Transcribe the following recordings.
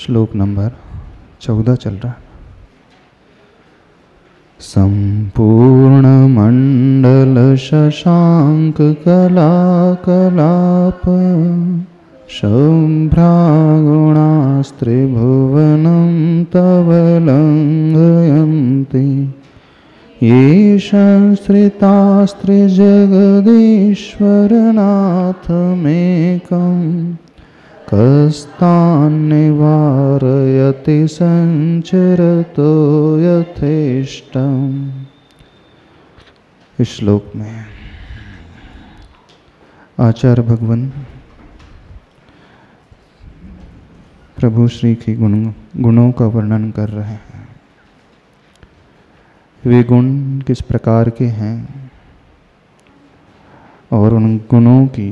श्लोक नंबर 14 चल रहा। संपूर्ण मंडल शशांक कलाकलाप शुभ्रागुणास्त्रिभुवनं तव लङ्घयन्ति ये संश्रितास्त्रिजगदीश्वरनाथमेकं कस्तान्निवारयति संचरतो यथेष्टम्। इस श्लोक में आचार्य भगवान प्रभु श्री के गुणों का वर्णन कर रहे हैं। वे गुण किस प्रकार के हैं और उन गुणों की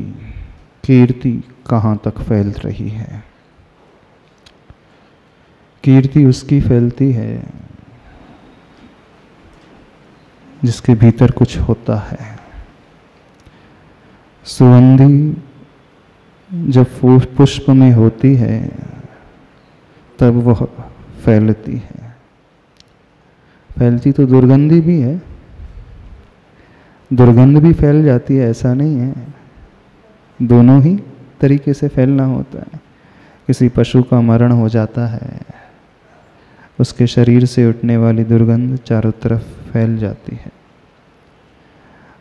कीर्ति कहाँ तक फैल रही है। कीर्ति उसकी फैलती है जिसके भीतर कुछ होता है। सुगंधी जब पुष्प में होती है तब वह फैलती है। फैलती तो दुर्गंधी भी है, दुर्गंध भी फैल जाती है, ऐसा नहीं है। दोनों ही तरीके से फैलना होता है। किसी पशु का मरण हो जाता है, उसके शरीर से उठने वाली दुर्गंध चारों तरफ फैल जाती है,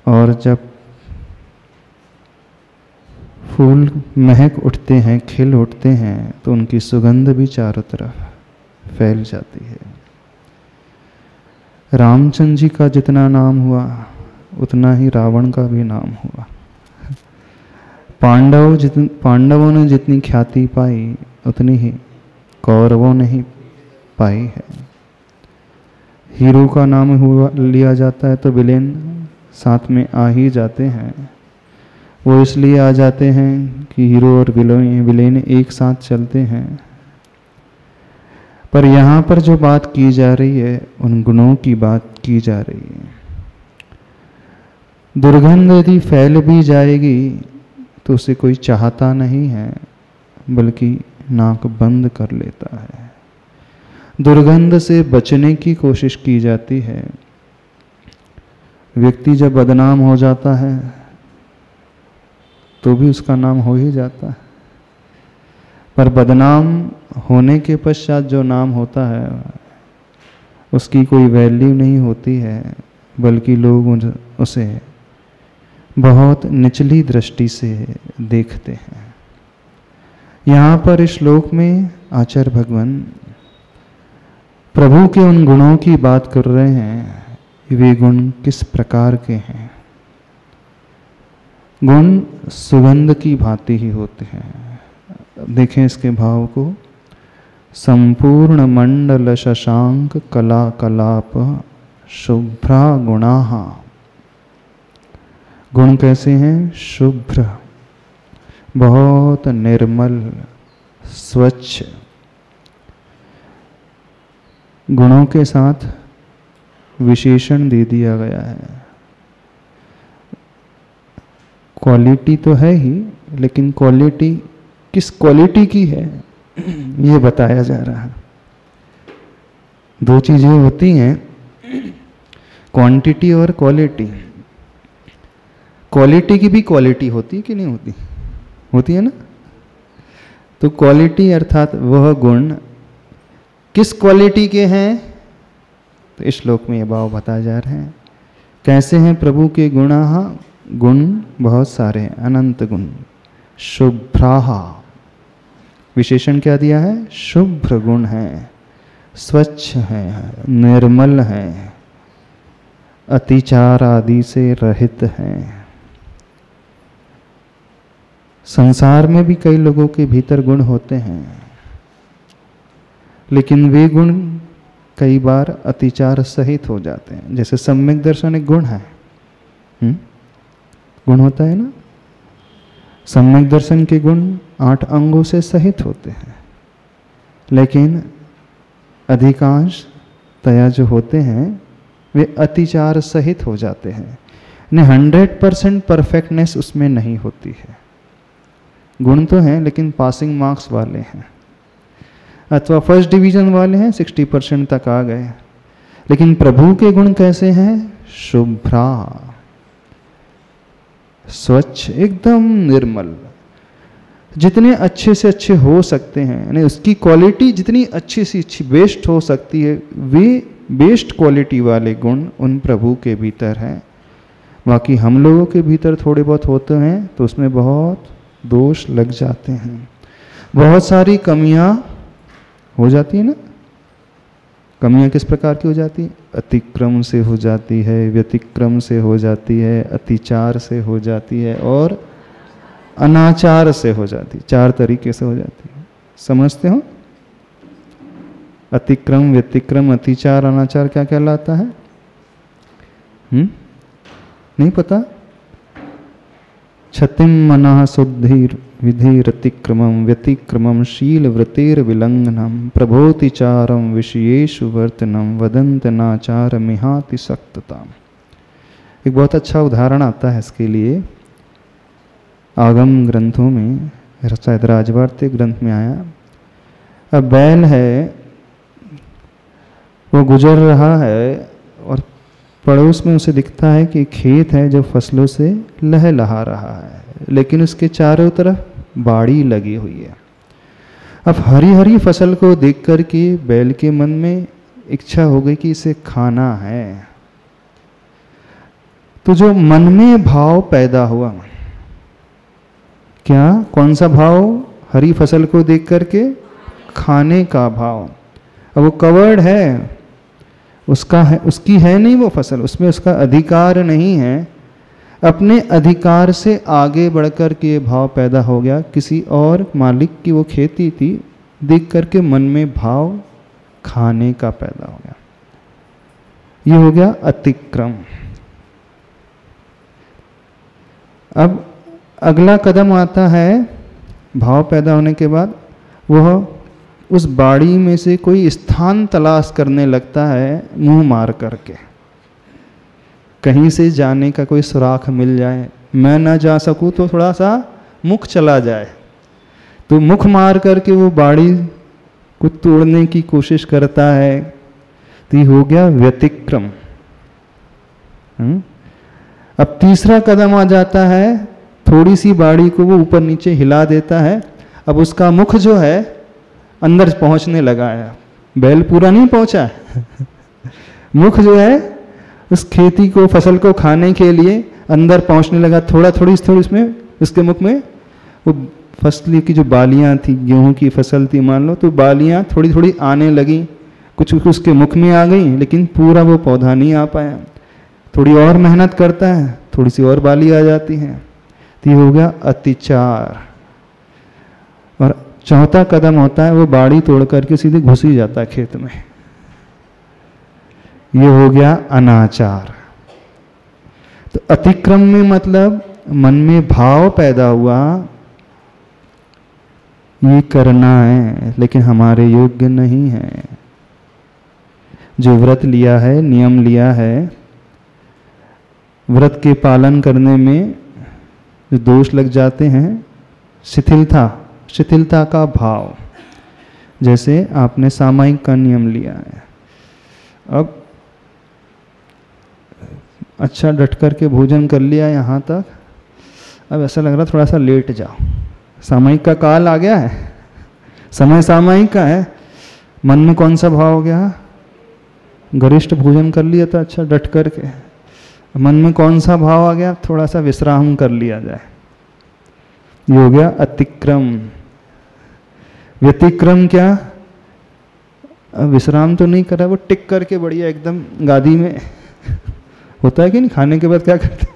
और जब फूल महक उठते हैं, खिल उठते हैं, तो उनकी सुगंध भी चारों तरफ फैल जाती है। रामचंद्र जी का जितना नाम हुआ उतना ही रावण का भी नाम हुआ। पांडवों ने जितनी ख्याति पाई उतनी ही कौरवों ने ही पाई है। हीरो का नाम हुआ लिया जाता है तो विलेन साथ में आ ही जाते हैं। वो इसलिए आ जाते हैं कि हीरो और विलेन एक साथ चलते हैं। पर यहाँ पर जो बात की जा रही है उन गुणों की बात की जा रही है। दुर्गंध यदि फैल भी जाएगी तो उसे कोई चाहता नहीं है, बल्कि नाक बंद कर लेता है। दुर्गंध से बचने की कोशिश की जाती है। व्यक्ति जब बदनाम हो जाता है तो भी उसका नाम हो ही जाता है, पर बदनाम होने के पश्चात जो नाम होता है उसकी कोई वैल्यू नहीं होती है, बल्कि लोग उसे बहुत निचली दृष्टि से देखते हैं। यहाँ पर इस श्लोक में आचार्य भगवान प्रभु के उन गुणों की बात कर रहे हैं। वे गुण किस प्रकार के हैं। गुण सुगंध की भांति ही होते हैं। देखें इसके भाव को। संपूर्ण मंडल शशांक कला कलाप शुभ्रा गुणाः। गुण कैसे हैं? शुभ्र, बहुत निर्मल, स्वच्छ। गुणों के साथ विशेषण दे दिया गया है। क्वालिटी तो है ही, लेकिन क्वालिटी किस क्वालिटी की है ये बताया जा रहा है। दो चीजें होती हैं, क्वांटिटी और क्वालिटी। क्वालिटी की भी क्वालिटी होती है कि नहीं होती? होती है ना। तो क्वालिटी अर्थात वह गुण किस क्वालिटी के हैं, तो इस श्लोक में ये भाव बताए जा रहे हैं। कैसे हैं प्रभु के गुणाः? गुण बहुत सारे हैं, अनंत गुण। शुभ्राः, विशेषण क्या दिया है? शुभ्र गुण है, स्वच्छ है, निर्मल है, अतिचार आदि से रहित हैं। संसार में भी कई लोगों के भीतर गुण होते हैं, लेकिन वे गुण कई बार अतिचार सहित हो जाते हैं। जैसे सम्यक दर्शन एक गुण है, गुण होता है ना। सम्यक दर्शन के गुण 8 अंगों से सहित होते हैं, लेकिन अधिकांश तया जो होते हैं वे अतिचार सहित हो जाते हैं। 100% परफेक्टनेस उसमें नहीं होती है। गुण तो हैं लेकिन पासिंग मार्क्स वाले हैं। अथवा फर्स्ट डिवीजन वाले हैं 60% तक आ गए। लेकिन प्रभु के गुण कैसे हैं? शुभ्रा, स्वच्छ, एकदम निर्मल, जितने अच्छे से अच्छे हो सकते हैं, यानी उसकी क्वालिटी जितनी अच्छी से अच्छी बेस्ट हो सकती है, वे बेस्ट क्वालिटी वाले गुण उन प्रभु के भीतर हैं। बाकी हम लोगों के भीतर थोड़े बहुत होते हैं तो उसमें बहुत दोष लग जाते हैं, बहुत सारी कमियां हो जाती है ना। कमियां किस प्रकार की हो जाती है? अतिक्रम से हो जाती है, व्यतिक्रम से हो जाती है, अतिचार से हो जाती है और अनाचार से हो जाती है। 4 तरीके से हो जाती है, समझते हो? अतिक्रम, व्यतिक्रम, अतिचार, अनाचार क्या कहलाता है? नहीं पता? क्षतिम मनः शुद्धिर विधिरतिक्रमं व्यतिक्रमं शील वृत्तिर विलंघनम प्रभोतिचारम विषयेषु वर्तनम वदंत नाचार मिहाति सक्तता। एक बहुत अच्छा उदाहरण आता है इसके लिए, आगम ग्रंथों में, शायद राजवार्तिक ग्रंथ में आया। अब बैल है, वो गुजर रहा है और पड़ोस में उसे दिखता है कि खेत है जो फसलों से लहलहा रहा है, लेकिन उसके चारों तरफ बाड़ी लगी हुई है। अब हरी हरी फसल को देख कर के बैल के मन में इच्छा हो गई कि इसे खाना है। तो जो मन में भाव पैदा हुआ, क्या, कौन सा भाव? हरी फसल को देख करके खाने का भाव। अब वो कवर्ड है, उसका है, उसकी है नहीं वो फसल, उसमें उसका अधिकार नहीं है। अपने अधिकार से आगे बढ़कर के ये भाव पैदा हो गया, किसी और मालिक की वो खेती थी, देख करके मन में भाव खाने का पैदा हो गया। ये हो गया अतिक्रम। अब अगला कदम आता है, भाव पैदा होने के बाद वह उस बाड़ी में से कोई स्थान तलाश करने लगता है, मुंह मार करके, कहीं से जाने का कोई सुराख मिल जाए, मैं ना जा सकूं तो थोड़ा सा मुख चला जाए। तो मुख मार करके वो बाड़ी को तोड़ने की कोशिश करता है। तो ये हो गया व्यतिक्रम। अब तीसरा कदम आ जाता है, थोड़ी सी बाड़ी को वो ऊपर नीचे हिला देता है। अब उसका मुख जो है अंदर पहुंचने लगा है, बैल पूरा नहीं पहुंचा मुख जो है उस खेती को, फसल को खाने के लिए अंदर पहुंचने लगा। थोड़ा थोड़ी इसमें, उसके मुख में वो फसल की जो बालियां थी, गेहूं की फसल थी मान लो, तो बालियां थोड़ी थोड़ी आने लगी, कुछ उसके मुख में आ गई, लेकिन पूरा वो पौधा नहीं आ पाया। थोड़ी और मेहनत करता है, थोड़ी सी और बाली आ जाती है। तो ये हो गया अतिचार। और चौथा कदम होता है, वो बाड़ी तोड़ करके सीधे घुस ही जाता है खेत में। ये हो गया अनाचार। तो अतिक्रम में मतलब मन में भाव पैदा हुआ, ये करना है लेकिन हमारे योग्य नहीं है। जो व्रत लिया है, नियम लिया है, व्रत के पालन करने में जो दोष लग जाते हैं, शिथिलता का भाव। जैसे आपने सामायिक का नियम लिया है, अब अच्छा डट करके भोजन कर लिया यहाँ तक, अब ऐसा लग रहा थोड़ा सा लेट जाओ। सामायिक का काल आ गया है, समय सामायिक का है। मन में कौन सा भाव हो गया? गरिष्ठ भोजन कर लिया था अच्छा डट करके। मन में कौन सा भाव आ गया? थोड़ा सा विश्राम कर लिया जाए। ये हो गया अतिक्रम। व्यतिक्रम क्या? अब विश्राम तो नहीं करा, वो टिक करके बढ़िया एकदम गादी में होता है कि नहीं, खाने के बाद क्या करते?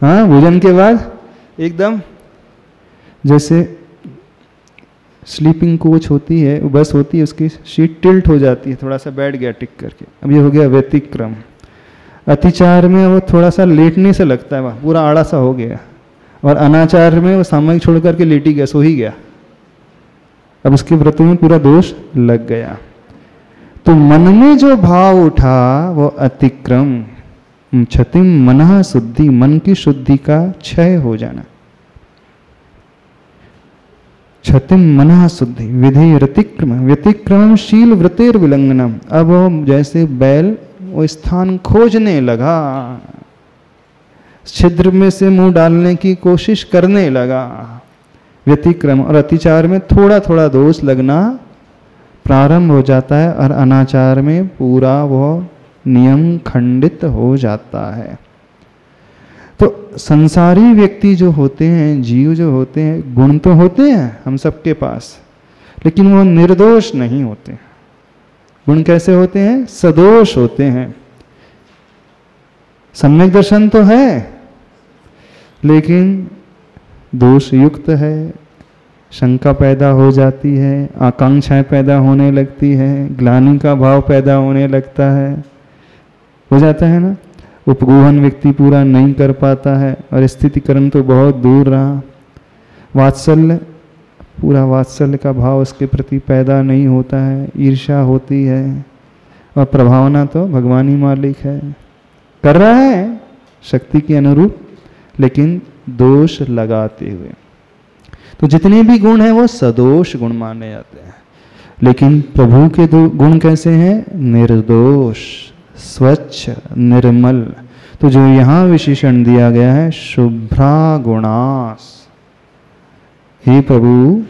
हाँ, भोजन के बाद एकदम जैसे स्लीपिंग कोच होती है, बस होती है, उसकी सीट टिल्ट हो जाती है, थोड़ा सा बैठ गया टिक करके। अब ये हो गया व्यतिक्रम। अतिचार में वो थोड़ा सा लेटने से लगता है, वह पूरा आड़ा सा हो गया। और अनाचार में वो सामयिक छोड़ करके लेटी गया, सो ही गया। अब उसके व्रत में पूरा दोष लग गया। तो मन में जो भाव उठा वो अतिक्रम। क्षतिम मनः शुद्धि, मन की शुद्धि का क्षय हो जाना। क्षतिम मना शुद्धि विधि रतिक्रम व्यतिक्रमशील व्रतेर विलंघनम। अब वो जैसे बैल वो स्थान खोजने लगा, छिद्र में से मुंह डालने की कोशिश करने लगा। व्यतिक्रम और अतिचार में थोड़ा थोड़ा दोष लगना प्रारंभ हो जाता है और अनाचार में पूरा वो नियम खंडित हो जाता है। तो संसारी व्यक्ति जो होते हैं, जीव जो होते हैं, गुण तो होते हैं हम सबके पास, लेकिन वो निर्दोष नहीं होते। गुण कैसे होते हैं? सदोष होते हैं। सम्यक दर्शन तो है लेकिन दोष युक्त है, शंका पैदा हो जाती है, आकांक्षाएं पैदा होने लगती है, ग्लानि का भाव पैदा होने लगता है, हो जाता है ना। उपगोहन व्यक्ति पूरा नहीं कर पाता है और स्थितिकरण तो बहुत दूर रहा। वात्सल्य, पूरा वात्सल्य का भाव उसके प्रति पैदा नहीं होता है, ईर्ष्या होती है और प्रभावना तो भगवान ही मालिक है, कर रहा है शक्ति के अनुरूप लेकिन दोष लगाते हुए। तो जितने भी गुण हैं वो सदोष गुण माने जाते हैं, लेकिन प्रभु के गुण कैसे हैं? निर्दोष, स्वच्छ, निर्मल। तो जो यहाँ विशेषण दिया गया है शुभ्रा गुणास, हे प्रभु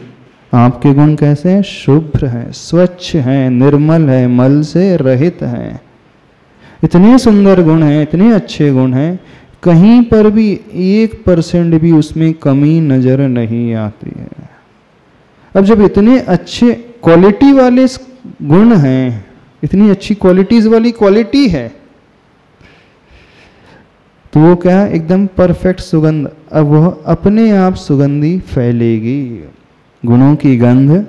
आपके गुण कैसे हैं? शुभ्र हैं, स्वच्छ हैं, निर्मल है, मल से रहित हैं। इतने सुंदर गुण हैं, इतने अच्छे गुण हैं, कहीं पर भी 1% भी उसमें कमी नजर नहीं आती है। अब जब इतने अच्छे क्वालिटी वाले गुण हैं, इतनी अच्छी क्वालिटीज वाली क्वालिटी है, तो वो क्या? एकदम परफेक्ट सुगंध। अब वह अपने आप सुगंधी फैलेगी। गुणों की गंध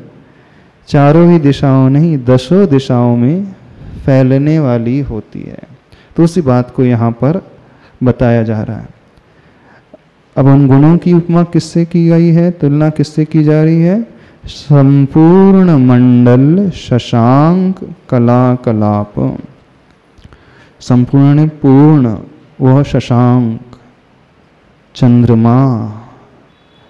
चारों ही दिशाओं नहीं, 10 दिशाओं में फैलने वाली होती है। तो उसी बात को यहाँ पर बताया जा रहा है। अब उन गुणों की उपमा किससे की गई है, तुलना किससे की जा रही है? संपूर्ण मंडल शशांक कला कलाप। संपूर्ण पूर्ण वह शशांक चंद्रमा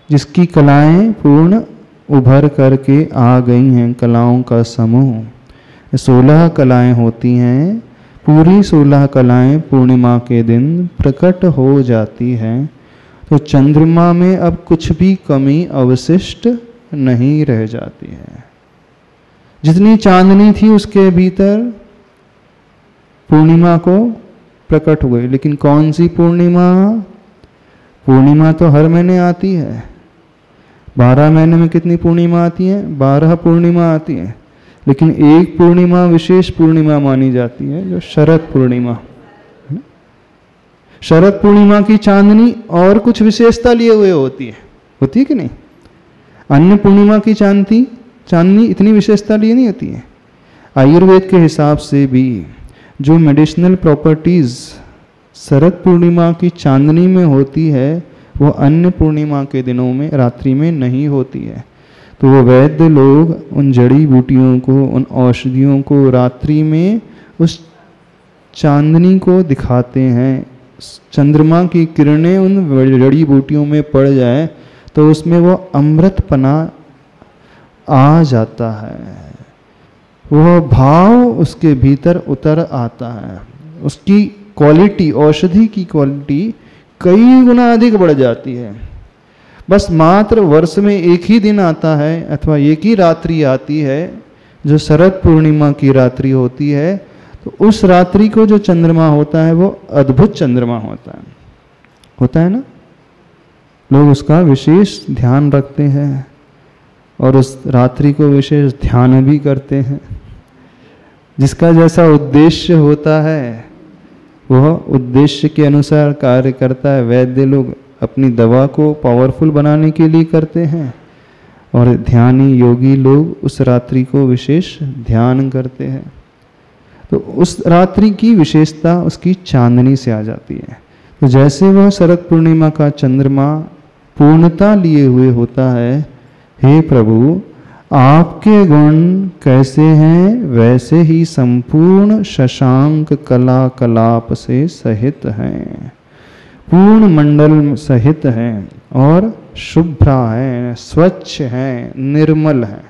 जिसकी कलाएं पूर्ण उभर करके आ गई हैं, कलाओं का समूह। 16 कलाएं होती हैं, पूरी 16 कलाएं पूर्णिमा के दिन प्रकट हो जाती हैं। तो चंद्रमा में अब कुछ भी कमी अवशिष्ट नहीं रह जाती है। जितनी चांदनी थी उसके भीतर पूर्णिमा को प्रकट हो गई। लेकिन कौन सी पूर्णिमा? पूर्णिमा तो हर महीने आती है। 12 महीने में कितनी पूर्णिमा आती है? 12 पूर्णिमा आती है। लेकिन एक पूर्णिमा विशेष पूर्णिमा मानी जाती है, जो शरद पूर्णिमा। शरद पूर्णिमा की चांदनी और कुछ विशेषता लिए हुए होती है कि नहीं? अन्य पूर्णिमा की चांदनी इतनी विशेषता लिए नहीं होती है। आयुर्वेद के हिसाब से भी जो मेडिसिनल प्रॉपर्टीज शरद पूर्णिमा की चांदनी में होती है वो अन्य पूर्णिमा के दिनों में रात्रि में नहीं होती है। तो वो वैद्य लोग उन जड़ी बूटियों को, उन औषधियों को रात्रि में उस चांदनी को दिखाते हैं। चंद्रमा की किरणें उन जड़ी बूटियों में पड़ जाए तो उसमें वो अमृतपना आ जाता है, वह भाव उसके भीतर उतर आता है, उसकी क्वालिटी, औषधि की क्वालिटी कई गुना अधिक बढ़ जाती है। बस मात्र वर्ष में एक ही दिन आता है अथवा एक ही रात्रि आती है जो शरद पूर्णिमा की रात्रि होती है, तो उस रात्रि को जो चंद्रमा होता है वो अद्भुत चंद्रमा होता है ना। लोग उसका विशेष ध्यान रखते हैं और उस रात्रि को विशेष ध्यान भी करते हैं। जिसका जैसा उद्देश्य होता है वह उद्देश्य के अनुसार कार्य करता है। वैद्य लोग अपनी दवा को पावरफुल बनाने के लिए करते हैं और ध्यानी योगी लोग उस रात्रि को विशेष ध्यान करते हैं। तो उस रात्रि की विशेषता उसकी चांदनी से आ जाती है। तो जैसे वह शरद पूर्णिमा का चंद्रमा पूर्णता लिए हुए होता है, हे प्रभु आपके गुण कैसे हैं वैसे ही संपूर्ण शशांक कला कलाप से सहित हैं, पूर्ण मंडल सहित हैं और शुभ्रा है, स्वच्छ है, निर्मल है,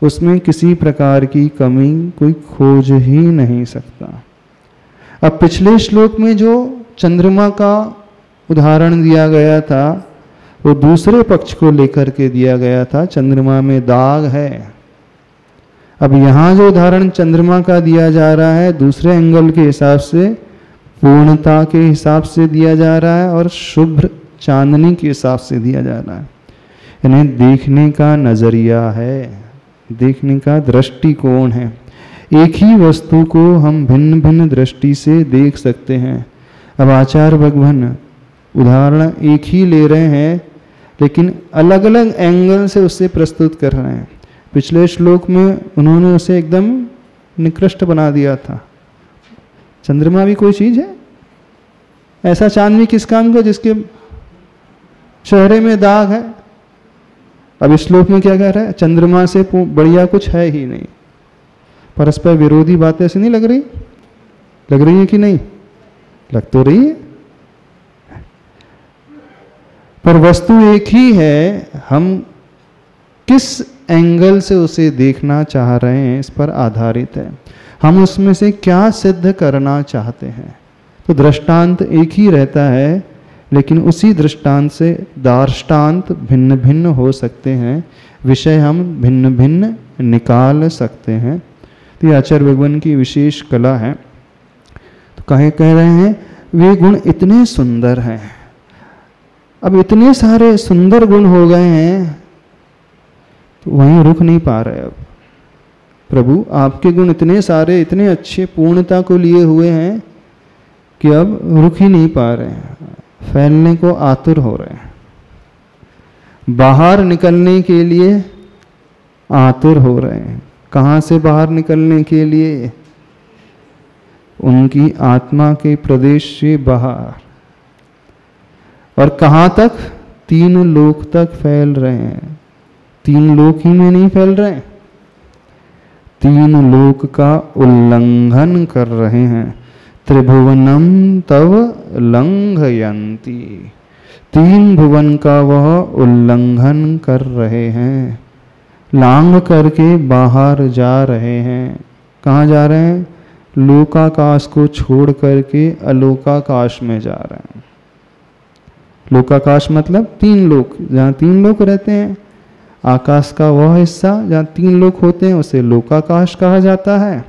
उसमें किसी प्रकार की कमी कोई खोज ही नहीं सकता। अब पिछले श्लोक में जो चंद्रमा का उदाहरण दिया गया था वो दूसरे पक्ष को लेकर के दिया गया था, चंद्रमा में दाग है। अब यहाँ जो उदाहरण चंद्रमा का दिया जा रहा है दूसरे एंगल के हिसाब से, पूर्णता के हिसाब से दिया जा रहा है और शुभ्र चांदनी के हिसाब से दिया जा रहा है। यानी देखने का नजरिया है, देखने का दृष्टिकोण है। एक ही वस्तु को हम भिन्न भिन्न दृष्टि से देख सकते हैं। अब आचार्य भगवान उदाहरण एक ही ले रहे हैं लेकिन अलग अलग एंगल से उससे प्रस्तुत कर रहे हैं। पिछले श्लोक में उन्होंने उसे एकदम निकृष्ट बना दिया था। चंद्रमा भी कोई चीज है? ऐसा चांद भी किस काम का जिसके चेहरे में दाग है? अब इस श्लोक में क्या कह रहा है? चंद्रमा से बढ़िया कुछ है ही नहीं। परस्पर विरोधी बातें ऐसी नहीं लग रही? लग रही है कि नहीं? लग तो रही है, पर वस्तु एक ही है। हम किस एंगल से उसे देखना चाह रहे हैं इस पर आधारित है। हम उसमें से क्या सिद्ध करना चाहते हैं। तो दृष्टांत एक ही रहता है लेकिन उसी दृष्टांत से दार्ष्टान्त भिन्न भिन्न हो सकते हैं, विषय हम भिन्न भिन्न निकाल सकते हैं। तो ये आचार्य भगवान की विशेष कला है। तो कह रहे हैं वे गुण इतने सुंदर हैं। अब इतने सारे सुंदर गुण हो गए हैं तो वहीं रुक नहीं पा रहे। अब प्रभु आपके गुण इतने सारे, इतने अच्छे, पूर्णता को लिए हुए हैं कि अब रुक ही नहीं पा रहे हैं, फैलने को आतुर हो रहे हैं, बाहर निकलने के लिए आतुर हो रहे हैं। कहाँ से बाहर निकलने के लिए? उनकी आत्मा के प्रदेश से बाहर। और कहाँ तक? 3 लोक तक फैल रहे हैं। 3 लोक ही में नहीं फैल रहे, 3 लोक का उल्लंघन कर रहे हैं। त्रिभुवनम तव लंघयन्ति, 3 भुवन का वह उल्लंघन कर रहे हैं, लांघ करके बाहर जा रहे हैं। कहाँ जा रहे हैं? लोकाकाश को छोड़ करके अलोकाकाश में जा रहे हैं। लोकाकाश मतलब 3 लोक, जहाँ 3 लोक रहते हैं। आकाश का वह हिस्सा जहाँ 3 लोक होते हैं उसे लोकाकाश कहा जाता है,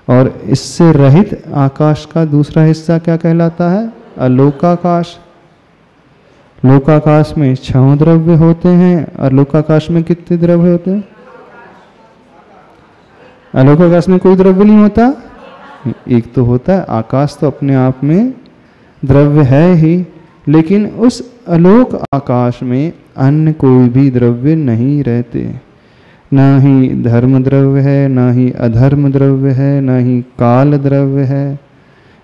और इससे रहित आकाश का दूसरा हिस्सा क्या कहलाता है? अलोकाकाश। लोकाकाश में 6 द्रव्य होते हैं और लोकाकाश में कितने द्रव्य होते हैं? अलोकाकाश में कोई द्रव्य नहीं होता, एक तो होता है। आकाश तो अपने आप में द्रव्य है ही, लेकिन उस अलोक आकाश में अन्य कोई भी द्रव्य नहीं रहते। ना ही धर्म द्रव्य है, ना ही अधर्म द्रव्य है, ना ही काल द्रव्य है,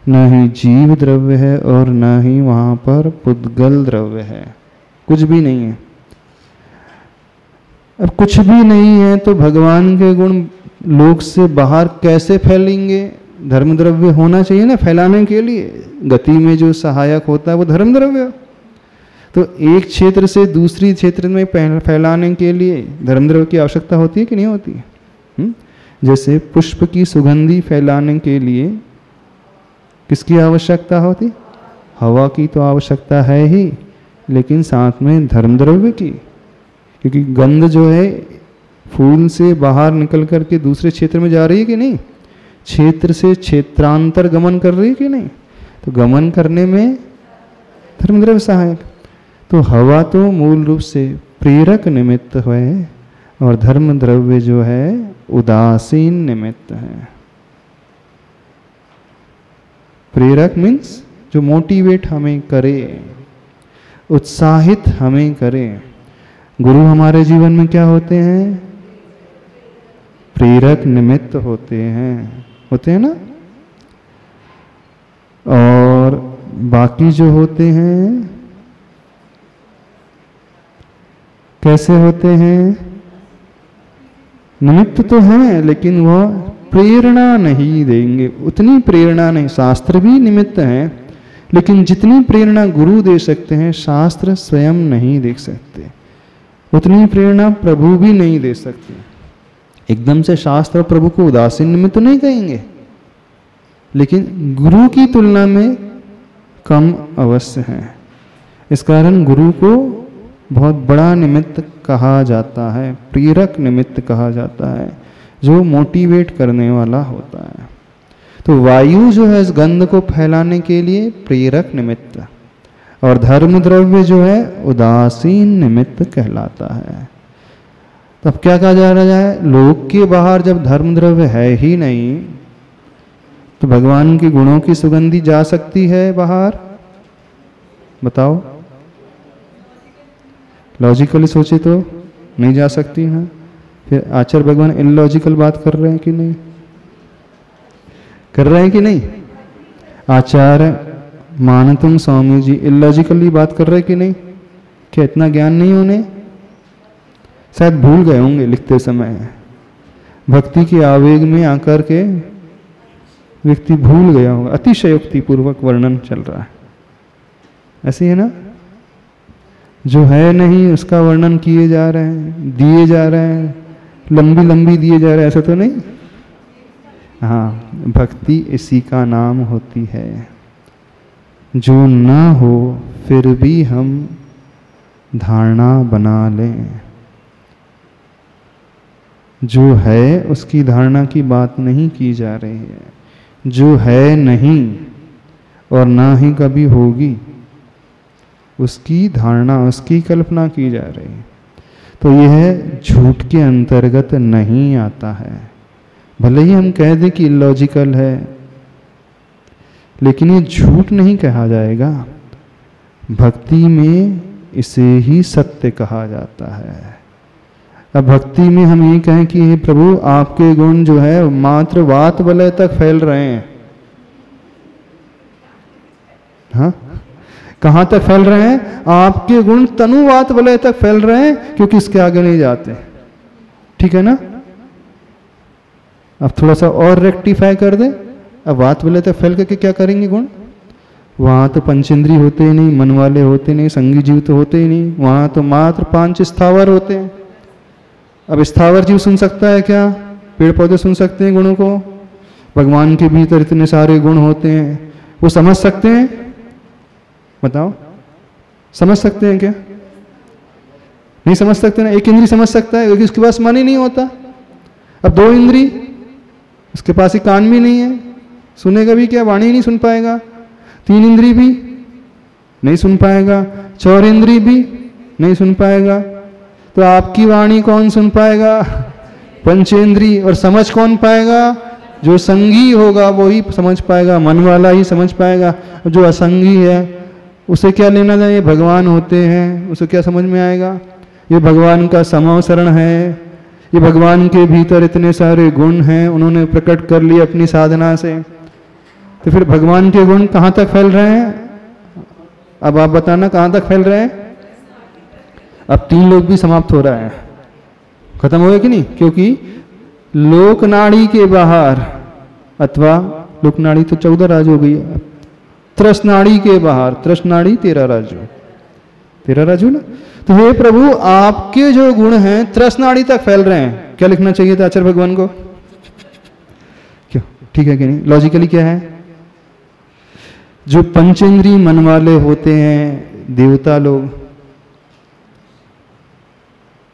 ना ही जीव द्रव्य है, और ना ही वहाँ पर पुद्गल द्रव्य है। कुछ भी नहीं है। अब कुछ भी नहीं है तो भगवान के गुण लोक से बाहर कैसे फैलेंगे? धर्म द्रव्य होना चाहिए ना फैलाने के लिए। गति में जो सहायक होता है वो धर्म द्रव्य। तो एक क्षेत्र से दूसरी क्षेत्र में फैलाने के लिए धर्म द्रव्य की आवश्यकता होती है कि नहीं होती है? जैसे पुष्प की सुगंधी फैलाने के लिए किसकी आवश्यकता होती? हवा की तो आवश्यकता है ही, लेकिन साथ में धर्म द्रव्य की, क्योंकि गंध जो है फूल से बाहर निकल करके दूसरे क्षेत्र में जा रही है कि नहीं? क्षेत्र से क्षेत्रांतर गमन कर रही है कि नहीं? तो गमन करने में धर्म द्रव्य सहायक। तो हवा तो मूल रूप से प्रेरक निमित्त है और धर्म द्रव्य जो है उदासीन निमित्त है। प्रेरक मीन्स जो मोटिवेट हमें करे, उत्साहित हमें करे। गुरु हमारे जीवन में क्या होते हैं? प्रेरक निमित्त होते हैं ना। और बाकी जो होते हैं कैसे होते हैं? निमित्त तो हैं लेकिन वह प्रेरणा नहीं देंगे, उतनी प्रेरणा नहीं। शास्त्र भी निमित्त हैं लेकिन जितनी प्रेरणा गुरु दे सकते हैं शास्त्र स्वयं नहीं दे सकते, उतनी प्रेरणा प्रभु भी नहीं दे सकते। एकदम से शास्त्र प्रभु को उदासीन निमित्त तो नहीं कहेंगे, लेकिन गुरु की तुलना में कम अवश्य है। इस कारण गुरु को बहुत बड़ा निमित्त कहा जाता है, प्रेरक निमित्त कहा जाता है, जो मोटिवेट करने वाला होता है। तो वायु जो है इस गंध को फैलाने के लिए प्रेरक निमित्त, और धर्म द्रव्य जो है उदासीन निमित्त कहलाता है। तब क्या कहा जा रहा है, लोक के बाहर जब धर्म द्रव्य है ही नहीं तो भगवान के गुणों की सुगंधी जा सकती है बाहर? बताओ, लॉजिकली सोचे तो नहीं जा सकती है। फिर आचार्य भगवान इलॉजिकल बात कर रहे हैं कि नहीं? कर रहे हैं कि नहीं? आचार्य मानतुम स्वामी जी इलॉजिकली बात कर रहे हैं कि नहीं? क्या इतना ज्ञान नहीं उन्हें? शायद भूल गए होंगे लिखते समय, भक्ति के आवेग में आकर के व्यक्ति भूल गया होगा। अतिशयोक्ति पूर्वक वर्णन चल रहा है, ऐसे है ना? जो है नहीं उसका वर्णन किए जा रहे हैं, दिए जा रहे हैं, लंबी लंबी दिए जा रहे हैं, ऐसा तो नहीं। हाँ, भक्ति इसी का नाम होती है। जो ना हो फिर भी हम धारणा बना लें, जो है उसकी धारणा की बात नहीं की जा रही है, जो है नहीं और ना ही कभी होगी उसकी धारणा, उसकी कल्पना की जा रही है। तो यह झूठ के अंतर्गत नहीं आता है। भले ही हम कह दें कि इलॉजिकल है, लेकिन ये झूठ नहीं कहा जाएगा। भक्ति में इसे ही सत्य कहा जाता है। अब भक्ति में हम ये कहें कि हे प्रभु आपके गुण जो है मात्र वात वलय तक फैल रहे हैं। हाँ, कहां तक फैल रहे हैं? आपके गुण तनुवात वलय तक फैल रहे हैं, क्योंकि इसके आगे नहीं जाते। ठीक है ना? अब थोड़ा सा और रेक्टिफाई कर दे। अब वात वलय तक फैल करके क्या करेंगे गुण? वहां तो पंचेंद्री होते ही नहीं, मन वाले होते नहीं, संगी जीव तो होते ही नहीं, वहां तो मात्र 5 स्थावर होते हैं। अब स्थावर जीव सुन सकता है क्या? पेड़ पौधे सुन सकते हैं गुणों को? भगवान के भीतर इतने सारे गुण होते हैं, वो समझ सकते हैं? बताओ, समझ सकते हैं क्या? नहीं समझ सकते ना। एक इंद्री समझ सकता है क्योंकि उसके पास मन ही नहीं होता। अब 2 इंद्री, उसके पास ही कान भी नहीं है, सुनेगा भी क्या? वाणी नहीं सुन पाएगा। 3 इंद्री भी नहीं सुन पाएगा, 4 इंद्री भी नहीं सुन पाएगा। तो आपकी वाणी कौन सुन पाएगा? पंचेंद्री। और समझ कौन पाएगा? जो संगी होगा वो ही समझ पाएगा, मन वाला ही समझ पाएगा। जो असंगी है उसे क्या लेना देना? ये भगवान होते हैं, उसे क्या समझ में आएगा? ये भगवान का समवसरण है, ये भगवान के भीतर इतने सारे गुण हैं, उन्होंने प्रकट कर लिए अपनी साधना से। तो फिर भगवान के गुण कहाँ तक फैल रहे हैं? अब आप बताना कहाँ तक फैल रहे हैं? अब 3 लोक भी समाप्त हो रहा है, खत्म हो गया कि नहीं? क्योंकि लोकनाड़ी के बाहर, अथवा लोकनाड़ी तो 14 राज हो गई, त्रसनाड़ी के बाहर, त्रसनाड़ी 13 राजू, 13 राजू ना। तो हे प्रभु आपके जो गुण हैं त्रसनाड़ी तक फैल रहे हैं। क्या लिखना चाहिए था आचार्य भगवान को? क्यों? ठीक है कि नहीं? लॉजिकली क्या है? जो पंचेंद्री मन वाले होते हैं देवता लोग,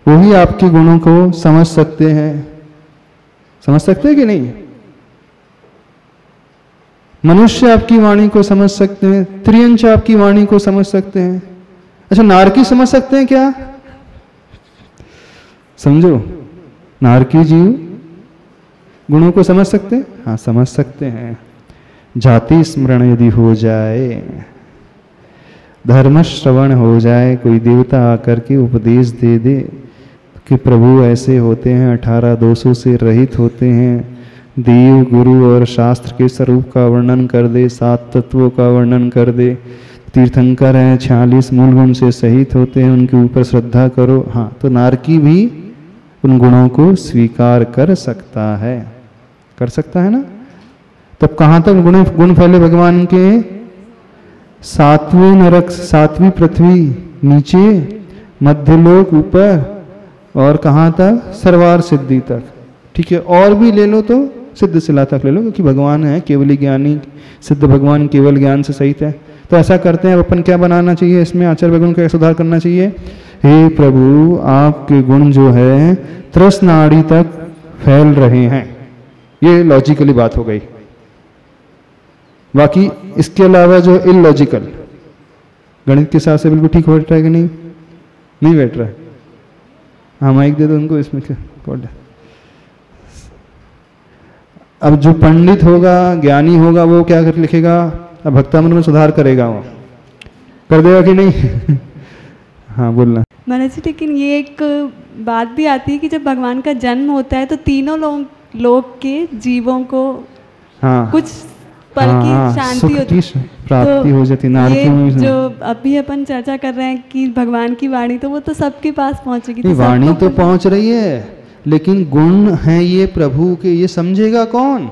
वो ही आपके गुणों को समझ सकते हैं। समझ सकते हैं कि नहीं? मनुष्य आपकी वाणी को समझ सकते हैं, त्रियंच आपकी वाणी को समझ सकते हैं। अच्छा, नारकी समझ सकते हैं क्या? समझो, नारकी जीव गुणों को समझ सकते हैं? हाँ, समझ सकते हैं। जाति स्मरण यदि हो जाए, धर्म श्रवण हो जाए, कोई देवता आकर के उपदेश दे दे कि प्रभु ऐसे होते हैं, 18 दोषों से रहित होते हैं, देव गुरु और शास्त्र के स्वरूप का वर्णन कर दे, 7 तत्वों का वर्णन कर दे, तीर्थंकर हैं 46 मूल गुण से सहित होते हैं, उनके ऊपर श्रद्धा करो। हाँ, तो नारकी भी उन गुणों को स्वीकार कर सकता है, कर सकता है ना। तब कहाँ तक गुण फैले भगवान के? सातवें नरक, सातवीं पृथ्वी नीचे, मध्यलोक ऊपर, और कहाँ तक? सर्वार सिद्धि तक। ठीक है, और भी ले लो तो सिद्ध शिला तक ले लो, क्योंकि भगवान है केवली ज्ञानी, सिद्ध भगवान केवल ज्ञान से सहित है। तो ऐसा करते हैं, अब अपन क्या बनाना चाहिए इसमें, आचार्य भगवान का सुधार करना चाहिए। हे प्रभु, आपके गुण जो है त्रसनाड़ी तक फैल रहे हैं। ये लॉजिकली बात हो गई। बाकी इसके अलावा जो इलॉजिकल, गणित के हिसाब से बिल्कुल ठीक बैठ रहा है कि नहीं? नहीं बैठ रहा है। हाँ, माइक दे दो उनको इसमें क्या। अब जो पंडित होगा, ज्ञानी होगा, वो क्या कर लिखेगा? अब भक्तामृत में सुधार करेगा, वो कर देगा कि नहीं? हाँ, बोलना। महाराज जी, लेकिन ये एक बात भी आती है कि जब भगवान का जन्म होता है तो तीनों लोग के जीवों को कुछ पल की शांति होती है, प्राप्ति हो जाती है। ये जो अभी अपन चर्चा कर रहे हैं कि भगवान की वाणी, तो वो तो सबके पास पहुंचेगी। तो वाणी तो पहुंच रही है, लेकिन गुण है ये प्रभु के, ये समझेगा कौन?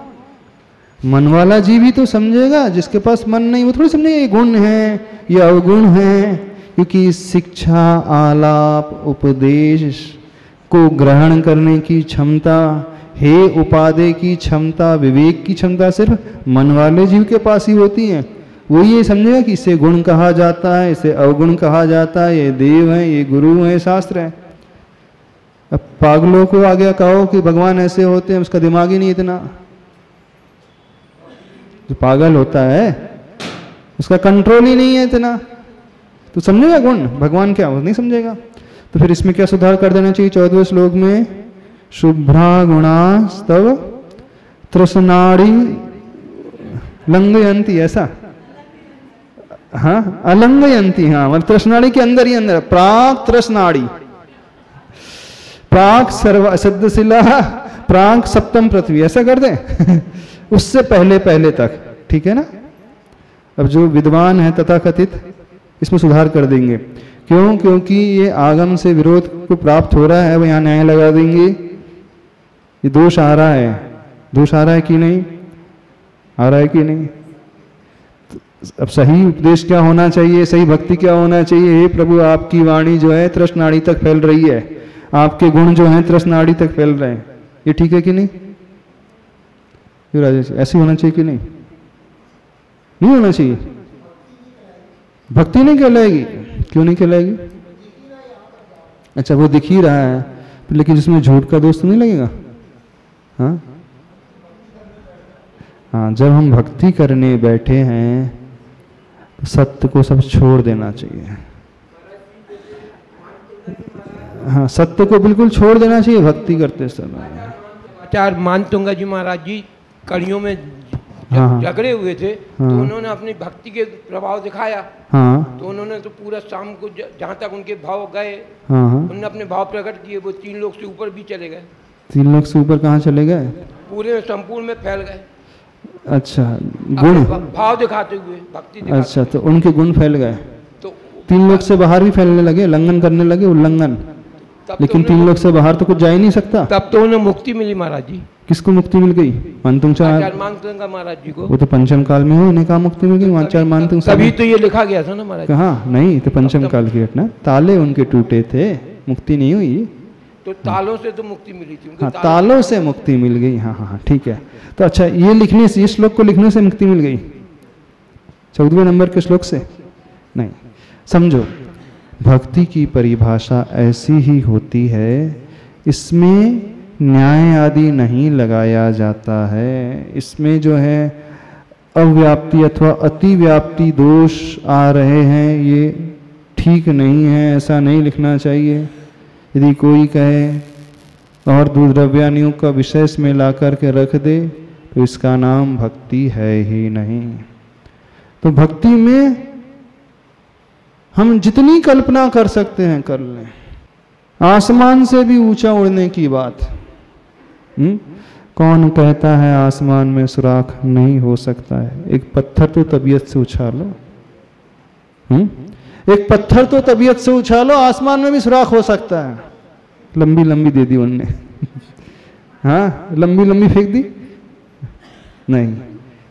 मन वाला जीव ही तो समझेगा। जिसके पास मन नहीं वो थोड़ी समझेगा ये गुण है, ये अवगुण है। क्योंकि शिक्षा, आलाप, उपदेश को ग्रहण करने की क्षमता, हे उपादेय की क्षमता, विवेक की क्षमता सिर्फ मन वाले जीव के पास ही होती है। वो ये समझेगा कि इसे गुण कहा जाता है, इसे अवगुण कहा जाता है, ये देव है, ये गुरु है, शास्त्र है। अब पागलों को आ गया कहो कि भगवान ऐसे होते हैं, उसका दिमाग ही नहीं इतना। जो पागल होता है उसका कंट्रोल ही नहीं है इतना, तो समझेगा गुण भगवान क्या? वो नहीं समझेगा। तो फिर इसमें क्या सुधार कर देना चाहिए? 14वें श्लोक में शुभ्रा गुणास्तव तृष्णाड़ी लंघयंती, ऐसा? हाँ, अलंघयंती। हाँ, मतलब तृष्णाड़ी के अंदर ही अंदर, प्राक तृष्णाड़ी, प्राक सर्व सिद्धशिला, प्राक सप्तम पृथ्वी, ऐसा कर दे। उससे पहले पहले तक, ठीक है ना? अब जो विद्वान है तथाकथित, इसमें सुधार कर देंगे। क्यों? क्योंकि ये आगम से विरोध को प्राप्त हो रहा है, वो यहाँ न्याय लगा देंगे। ये दोष आ रहा है, दोष आ रहा है कि नहीं? आ रहा है कि नहीं? अब सही उपदेश क्या होना चाहिए, सही भक्ति क्या होना चाहिए? हे प्रभु, आपकी वाणी जो है तृष्णाड़ी तक फैल रही है, आपके गुण जो हैं तृष्णाड़ी तक फैल रहे हैं। ये ठीक है कि नहीं? क्यों राजेश, ऐसे होना चाहिए कि नहीं? नहीं होना चाहिए। भक्ति नहीं कहलाएगी। क्यों नहीं कहलाएगी? अच्छा, वो दिख ही रहा है, लेकिन जिसमें झूठ का दोष तो नहीं लगेगा? हाँ हाँ, जब हम भक्ति करने बैठे हैं तो सत्य को सब छोड़ देना चाहिए। हाँ, सत्य को बिल्कुल छोड़ देना चाहिए भक्ति करते समय। आचार्य मानतुंगा जी महाराज जी कड़ियों में झगड़े हुए थे, तो उन्होंने अपनी भक्ति के प्रभाव दिखाया। तो उन्होंने तो पूरा शाम को जहाँ तक उनके भाव गए, उन्होंने अपने भाव प्रकट किए, वो 3 लोक से ऊपर भी चले गए। 3 लोक से ऊपर कहाँ चले गए? पूरे संपूर्ण में फैल गए। अच्छा, गुण भाव दिखाते हुए, भक्ति दिखाते। अच्छा, तो उनके गुण फैल गए, तो 3 लोक से बाहर भी फैलने लगे, उल्लंघन करने लगे, उल्लंघन। लेकिन 3 लोक से बाहर तो कुछ जा ही नहीं सकता। तब तो उन्हें मुक्ति मिली महाराज जी। किसको मुक्ति मिल गई? मानतुंगा महाराज जी को। वो तो पंचम काल में हो, इन्हें कहाँ मुक्ति मिल गई? आचार्य मानतुंगा। तभी तो ये लिखा गया था ना महाराज। कहाँ? नहीं, तो पंचम काल की घटना, ताले उनके टूटे थे, मुक्ति नहीं हुई। तो तालों से तो मुक्ति मिली थी। हाँ, तालों से मुक्ति मिल गई। हाँ हाँ, ठीक है। तो अच्छा, ये लिखने से, इस श्लोक को लिखने से मुक्ति मिल गई? 14वें नंबर के श्लोक से नहीं। समझो, भक्ति की परिभाषा ऐसी ही होती है, इसमें न्याय आदि नहीं लगाया जाता है। इसमें जो है अव्याप्ति अथवा अतिव्याप्ति दोष आ रहे हैं, ये ठीक नहीं है, ऐसा नहीं लिखना चाहिए। यदि कोई कहे और द्रव्यानियों का विशेष में ला कर के रख दे, तो इसका नाम भक्ति है ही नहीं। तो भक्ति में हम जितनी कल्पना कर सकते हैं कर लें। आसमान से भी ऊंचा उड़ने की बात। कौन कहता है आसमान में सुराख नहीं हो सकता है? एक पत्थर तो तबीयत से उछालो। एक पत्थर तो तबीयत से उछालो, आसमान में भी सुराख हो सकता है। लंबी लंबी दे दी उनने। हाँ, लंबी लंबी फेंक दी नहीं।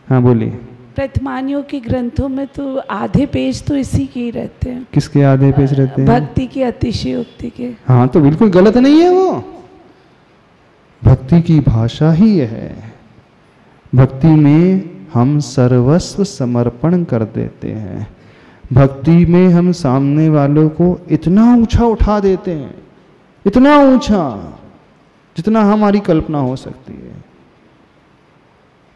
हाँ बोलिए। प्रथमानियों के ग्रंथों में तो आधे पेज तो इसी के ही रहते हैं। किसके आधे पेज रहते हैं? भक्ति की अतिशयोक्ति के। हाँ, तो बिल्कुल गलत नहीं है वो। भक्ति की भाषा ही यह है। भक्ति में हम सर्वस्व समर्पण कर देते हैं। भक्ति में हम सामने वालों को इतना ऊंचा उठा देते हैं, इतना ऊंचा जितना हमारी कल्पना हो सकती है।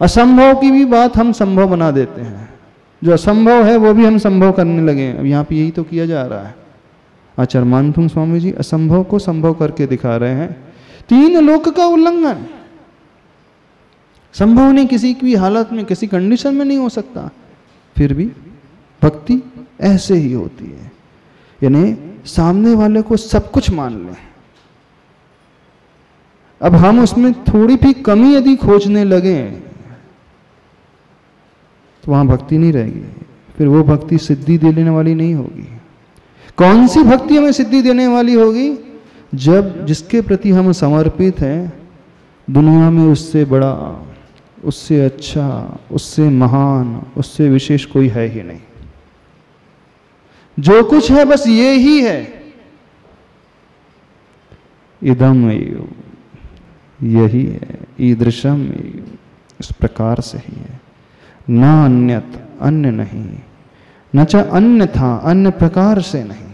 असंभव की भी बात हम संभव बना देते हैं। जो असंभव है वो भी हम संभव करने लगे। अब यहाँ पे यही तो किया जा रहा है। आचार्य मानथुंग स्वामी जी असंभव को संभव करके दिखा रहे हैं। 3 लोक का उल्लंघन संभव नहीं, किसी की हालत में, किसी कंडीशन में नहीं हो सकता। फिर भी भक्ति ऐसे ही होती है, यानी सामने वाले को सब कुछ मान लें। अब हम उसमें थोड़ी भी कमी यदि खोजने लगे तो वहां भक्ति नहीं रहेगी। फिर वो भक्ति सिद्धि देने वाली नहीं होगी। कौन सी भक्ति हमें सिद्धि देने वाली होगी? जब जिसके प्रति हम समर्पित हैं, दुनिया में उससे बड़ा, उससे अच्छा, उससे महान, उससे विशेष कोई है ही नहीं। जो कुछ है बस ये ही है। इदम एव, यही है। ईदृशम एव, इस प्रकार से ही है। न अन्यत, अन्य नहीं। न च अन्य था, अन्य प्रकार से नहीं।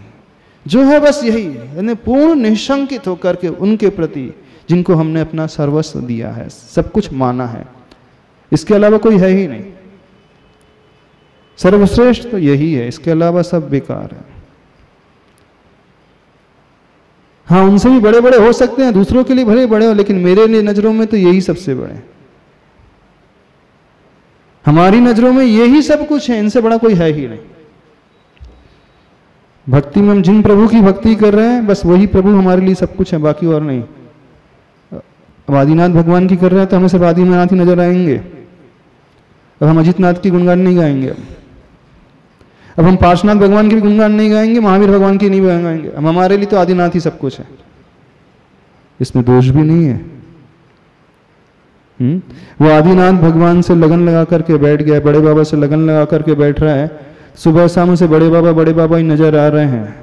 जो है बस यही है, यानी पूर्ण निशंकित होकर के उनके प्रति जिनको हमने अपना सर्वस्व दिया है, सब कुछ माना है, इसके अलावा कोई है ही नहीं। सर्वश्रेष्ठ तो यही है, इसके अलावा सब बेकार है। हाँ, उनसे भी बड़े बड़े हो सकते हैं, दूसरों के लिए भले बड़े हो, लेकिन मेरे लिए नजरों में तो यही सबसे बड़े। हमारी नजरों में यही सब कुछ है, इनसे बड़ा कोई है ही नहीं। भक्ति में हम जिन प्रभु की भक्ति कर रहे हैं, बस वही प्रभु हमारे लिए सब कुछ है, बाकी और नहीं। अब आदिनाथ भगवान की कर रहे हैं तो हमें सिर्फ आदिनाथ ही नजर आएंगे। अब हम अजितनाथ की गुणगान नहीं गाएंगे। अब हम पार्श्वनाथ भगवान की भी गुणगान नहीं गाएंगे, महावीर भगवान की नहीं गाएंगे। अब हमारे लिए तो आदिनाथ ही सब कुछ है, इसमें दोष भी नहीं है। वो आदिनाथ भगवान से लगन लगा करके बैठ गया, बड़े बाबा से लगन लगा करके बैठ रहा है, सुबह शाम से बड़े बाबा ही नजर आ रहे हैं।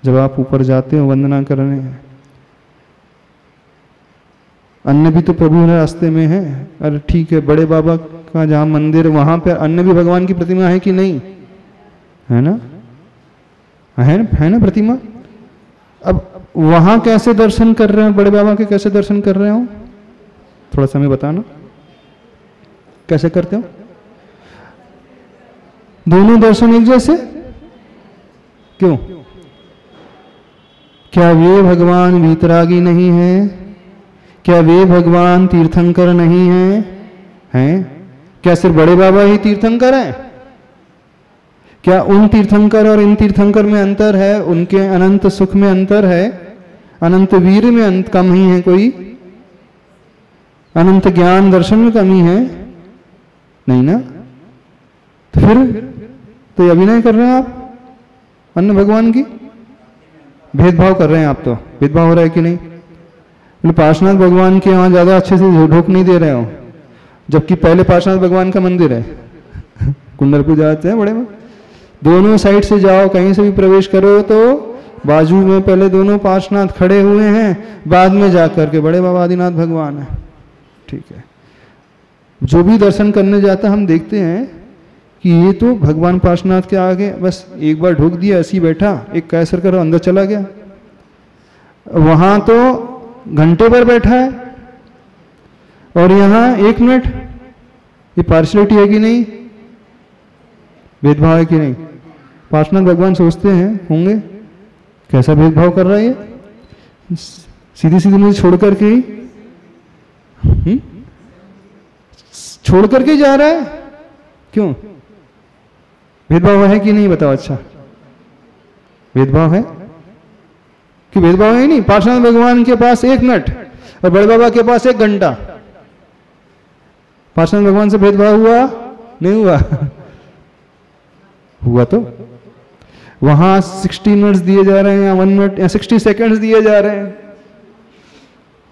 जब आप ऊपर जाते हो वंदना करने, अन्य भी तो प्रभु रास्ते में है। अरे ठीक है, बड़े बाबा का जहां मंदिर वहां पर अन्य भी भगवान की प्रतिमा है कि नहीं? है ना, है ना प्रतिमा। अब वहां कैसे दर्शन कर रहे हैं, बड़े बाबा के कैसे दर्शन कर रहे हो? थोड़ा सा हमें बताना, कैसे करते हो? दोनों दर्शन एक जैसे क्यों? क्या वे भगवान वीतरागी नहीं है? क्या वे भगवान तीर्थंकर नहीं है? हैं? क्या सिर्फ बड़े बाबा ही तीर्थंकर हैं? क्या उन तीर्थंकर और इन तीर्थंकर में अंतर है? उनके अनंत सुख में अंतर है? अनंत वीर में अंत कम ही है कोई? अनंत ज्ञान दर्शन में कमी है? नहीं ना। तो फिर तो ये अभिनय कर रहे हैं आप अन्य भगवान की, भेदभाव कर रहे हैं आप। तो भेदभाव हो रहा है कि नहीं? पार्श्वनाथ भगवान के यहाँ ज्यादा अच्छे से ढोक नहीं दे रहे हो, जबकि पहले पार्श्वनाथ भगवान का मंदिर है। कुंडलपुर जाते हैं बड़े में, दोनों साइड से जाओ, कहीं से भी प्रवेश करो तो बाजू में पहले दोनों पार्श्वनाथ खड़े हुए हैं, बाद में जाकर के बड़े बाबा आदिनाथ भगवान है। ठीक है, जो भी दर्शन करने जाता हम देखते हैं कि ये तो भगवान पार्श्वनाथ के आगे बस एक बार ढोक दिया, ऐसी बैठा, एक कैसर करो, अंदर चला गया। वहां तो घंटे पर बैठा है और यहां 1 मिनट। ये पार्शलिटी है कि नहीं? भेदभाव है कि नहीं? पार्श्वनाथ भगवान सोचते हैं होंगे कैसा भेदभाव कर रहा है ये, सीधी सीधी मुझे छोड़ करके ही छोड़ करके जा रहा है। क्यों? भेदभाव है कि नहीं बताओ? अच्छा, भेदभाव है कि भेदभाव है ही नहीं। पार्श्वनाथ भगवान के पास 1 मिनट और बड़े बाबा के पास 1 घंटा। पार्श्वनाथ भगवान से भेदभाव हुआ? नहीं हुआ। हुआ तो वहां 60 मिनट्स दिए जा रहे हैं, या 1 मिनट या 60 सेकंड्स दिए जा रहे हैं।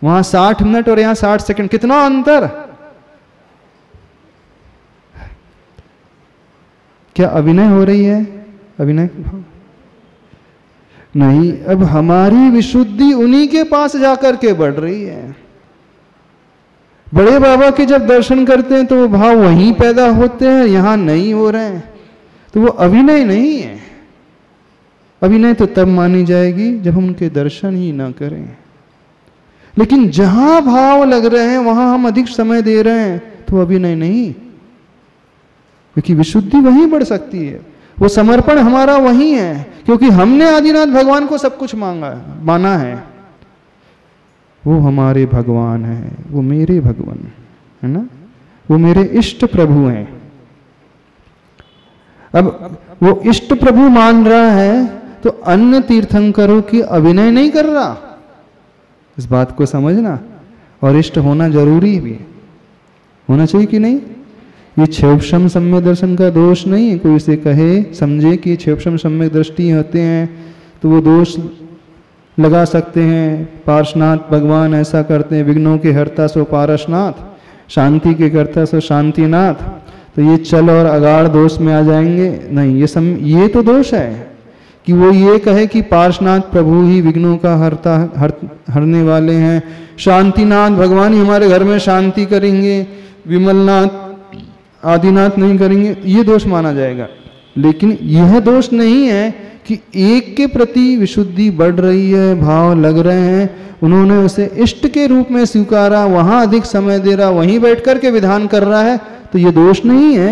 वहां 60 मिनट और यहां 60 सेकंड, कितना अंतर। क्या अभिनय हो रही है? अभिनय नहीं, अब हमारी विशुद्धि उन्हीं के पास जाकर के बढ़ रही है। बड़े बाबा के जब दर्शन करते हैं तो वो भाव वहीं पैदा होते हैं, यहां नहीं हो रहे हैं, तो वो अभिनय नहीं है। अभिनय तो तब मानी जाएगी जब हम उनके दर्शन ही ना करें। लेकिन जहां भाव लग रहे हैं वहां हम अधिक समय दे रहे हैं तो अभिनय नहीं, क्योंकि विशुद्धि वहीं बढ़ सकती है। वो समर्पण हमारा वहीं है, क्योंकि हमने आदिनाथ भगवान को सब कुछ माना है। वो हमारे भगवान है, वो मेरे भगवान है ना, वो मेरे इष्ट प्रभु हैं। अब वो इष्ट प्रभु मान रहा है तो अन्य तीर्थंकरों की अभिनय नहीं कर रहा, इस बात को समझना। और इष्ट होना जरूरी भी होना चाहिए कि नहीं। ये क्षेपशम सम्यक दर्शन का दोष नहीं है। कोई इसे कहे समझे कि क्षेपशम सम्यक दृष्टि होते हैं तो वो दोष लगा सकते हैं, पार्श्वनाथ भगवान ऐसा करते हैं, विघ्नों के हरता सो पारसनाथ, शांति के करता सो शांतिनाथ, तो ये चल और अगाड़ दोष में आ जाएंगे। नहीं, ये तो दोष है कि वो ये कहे कि पार्श्वनाथ प्रभु ही विघ्नों का हरने वाले हैं, शांतिनाथ भगवान ही हमारे घर में शांति करेंगे, विमलनाथ आदिनाथ नहीं करेंगे, ये दोष माना जाएगा। लेकिन यह दोष नहीं है कि एक के प्रति विशुद्धि बढ़ रही है, भाव लग रहे हैं, उन्होंने उसे इष्ट के रूप में स्वीकारा, वहां अधिक समय दे रहा, वहीं बैठ कर के विधान कर रहा है, तो ये दोष नहीं है।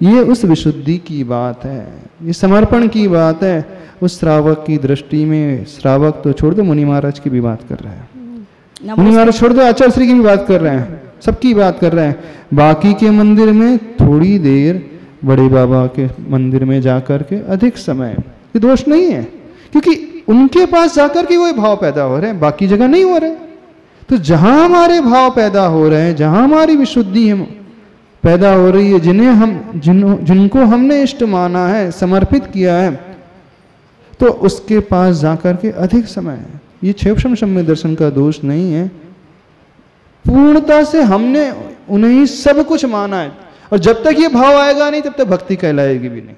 ये उस विशुद्धि की बात है, ये समर्पण की बात है। उस श्रावक की दृष्टि में, श्रावक तो छोड़ दो, मुनि महाराज की भी बात कर रहे हैं, मुनि महाराज छोड़ दो, आचार्य श्री की भी बात कर रहे हैं, सबकी बात कर रहे हैं। बाकी के मंदिर में थोड़ी देर, बड़े बाबा के मंदिर में जाकर के अधिक समय, ये दोष नहीं है, क्योंकि उनके पास जाकर के वही भाव पैदा हो रहे हैं, बाकी जगह नहीं हो रहे। तो जहां हमारे भाव पैदा हो रहे हैं, जहां हमारी विशुद्धि पैदा हो रही है, जिनको हमने इष्ट माना है, समर्पित किया है, तो उसके पास जाकर के अधिक समय, ये क्षेपशम सम्यक दर्शन का दोष नहीं है। पूर्णता से हमने उन्हें सब कुछ माना है, और जब तक ये भाव आएगा नहीं तब तक भक्ति कहलाएगी भी नहीं।